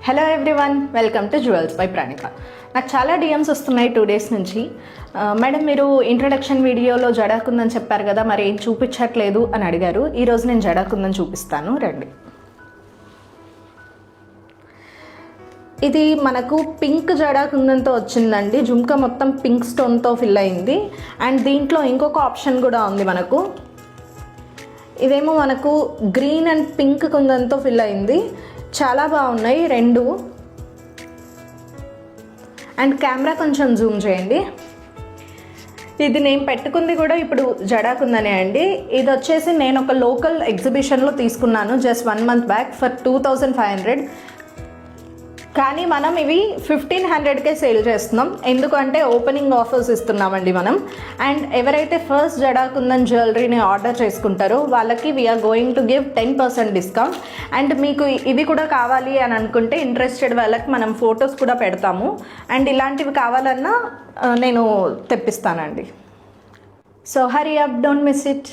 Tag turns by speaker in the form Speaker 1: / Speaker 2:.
Speaker 1: Hello everyone, welcome to jewels by Pranika. నాకు చాలా DMs వస్తున్నాయి 2 days నుంచి. మేడం, మీరు ఇంట్రడక్షన్ వీడియోలో జడాకుందని చెప్పారు కదా, మరి ఏం చూపించట్లేదు అని అడిగారు. ఈరోజు నేను జడాకుందని చూపిస్తాను, రండి. ఇది మనకు పింక్ జడాకుందంతో వచ్చిందండి. జుమ్కా మొత్తం పింక్ స్టోన్తో ఫిల్ అయింది. అండ్ దీంట్లో ఇంకొక ఆప్షన్ కూడా ఉంది మనకు. ఇదేమో మనకు గ్రీన్ అండ్ పింక్ కుందంతో ఫిల్ అయింది. చాలా బాగున్నాయి రెండు. అండ్ కెమెరా కొంచెం జూమ్ చేయండి. ఇది నేను పెట్టుకుంది కూడా ఇప్పుడు జడాకుందనే అండి. ఇది వచ్చేసి నేను ఒక లోకల్ ఎగ్జిబిషన్లో తీసుకున్నాను జస్ట్ 1 month బ్యాక్ ఫర్ 2500. కానీ మనం ఇవి 1500కే సేల్ చేస్తున్నాం. ఎందుకంటే ఓపెనింగ్ ఆఫర్స్ ఇస్తున్నామండి మనం. అండ్ ఎవరైతే ఫస్ట్ జడాకుందన్ జ్యువెలరీని ఆర్డర్ చేసుకుంటారో వాళ్ళకి we are going to give 10% discount. And మీకు ఇవి కూడా కావాలి అని అనుకుంటే ఇంట్రెస్టెడ్ వాళ్ళకి మనం ఫొటోస్ కూడా పెడతాము. అండ్ ఇలాంటివి కావాలన్నా నేను తెప్పిస్తానండి. So hurry up, don't miss it.